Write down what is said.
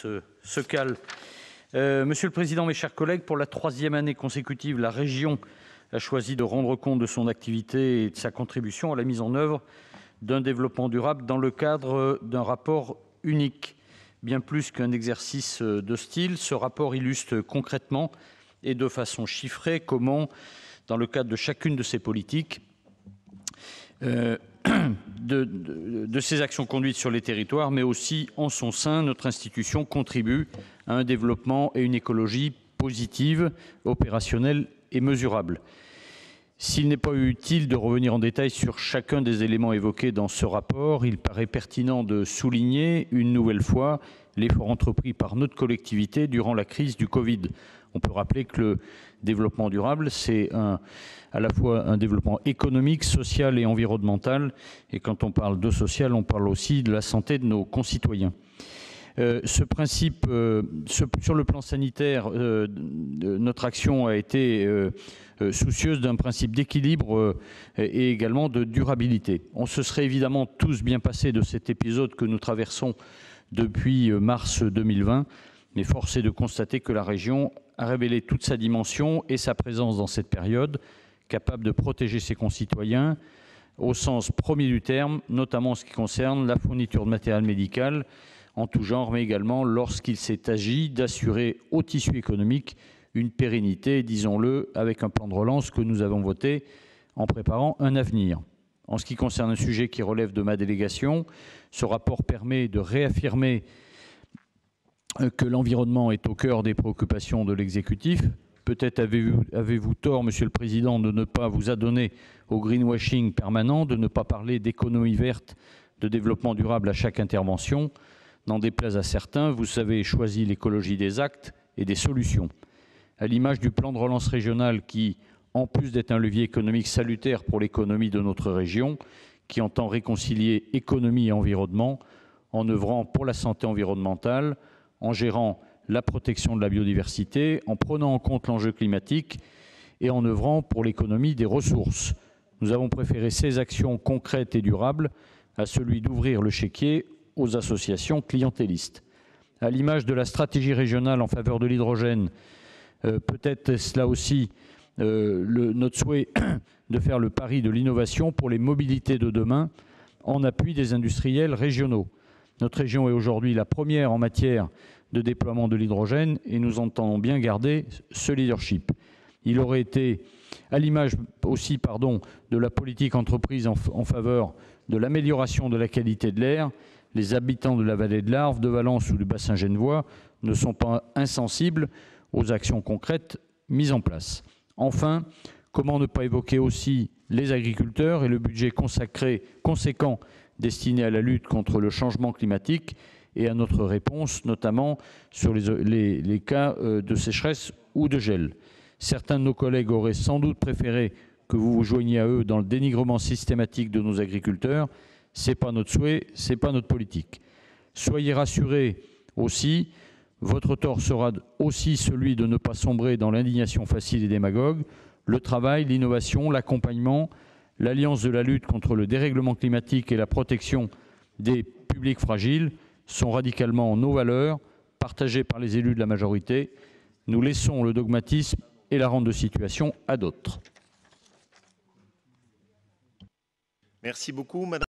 se cale. Monsieur le président, mes chers collègues, pour la troisième année consécutive, la région a choisi de rendre compte de son activité et de sa contribution à la mise en œuvre d'un développement durable dans le cadre d'un rapport unique. Bien plus qu'un exercice de style, ce rapport illustre concrètement et de façon chiffrée comment, dans le cadre de chacune de ces politiques, de ces actions conduites sur les territoires, mais aussi en son sein, notre institution contribue à un développement et une écologie positive, opérationnelle et mesurable. S'il n'est pas utile de revenir en détail sur chacun des éléments évoqués dans ce rapport, il paraît pertinent de souligner une nouvelle fois l'effort entrepris par notre collectivité durant la crise du Covid. On peut rappeler que le développement durable, c'est à la fois un développement économique, social et environnemental. Et quand on parle de social, on parle aussi de la santé de nos concitoyens. Ce principe, sur le plan sanitaire, notre action a été soucieuse d'un principe d'équilibre et également de durabilité. On se serait évidemment tous bien passés de cet épisode que nous traversons depuis mars 2020, mais force est de constater que la région a révélé toute sa dimension et sa présence dans cette période, capable de protéger ses concitoyens au sens premier du terme, notamment en ce qui concerne la fourniture de matériel médical en tout genre, mais également lorsqu'il s'est agi d'assurer au tissu économique une pérennité, disons-le, avec un plan de relance que nous avons voté en préparant un avenir. En ce qui concerne un sujet qui relève de ma délégation, ce rapport permet de réaffirmer que l'environnement est au cœur des préoccupations de l'exécutif. Peut-être avez-vous tort, Monsieur le Président, de ne pas vous adonner au greenwashing permanent, de ne pas parler d'économie verte, de développement durable à chaque intervention. N'en déplaise à certains, vous avez choisi l'écologie des actes et des solutions. À l'image du plan de relance régional qui, en plus d'être un levier économique salutaire pour l'économie de notre région, qui entend réconcilier économie et environnement, en œuvrant pour la santé environnementale, en gérant la protection de la biodiversité, en prenant en compte l'enjeu climatique et en œuvrant pour l'économie des ressources. Nous avons préféré ces actions concrètes et durables à celui d'ouvrir le chéquier aux associations clientélistes. À l'image de la stratégie régionale en faveur de l'hydrogène, peut-être est-ce là aussi notre souhait de faire le pari de l'innovation pour les mobilités de demain en appui des industriels régionaux. Notre région est aujourd'hui la première en matière de déploiement de l'hydrogène et nous entendons bien garder ce leadership. Il aurait été, à l'image aussi de la politique entreprise en faveur de l'amélioration de la qualité de l'air, les habitants de la vallée de l'Arve, de Valence ou du bassin genevois ne sont pas insensibles aux actions concrètes mises en place. Enfin, comment ne pas évoquer aussi les agriculteurs et le budget conséquent destiné à la lutte contre le changement climatique et à notre réponse, notamment sur les cas de sécheresse ou de gel. Certains de nos collègues auraient sans doute préféré que vous vous joigniez à eux dans le dénigrement systématique de nos agriculteurs. Ce n'est pas notre souhait, ce n'est pas notre politique. Soyez rassurés aussi, votre tort sera aussi celui de ne pas sombrer dans l'indignation facile et démagogue. Le travail, l'innovation, l'accompagnement, l'alliance de la lutte contre le dérèglement climatique et la protection des publics fragiles sont radicalement nos valeurs, partagées par les élus de la majorité. Nous laissons le dogmatisme et la rente de situation à d'autres. Merci beaucoup, Madame.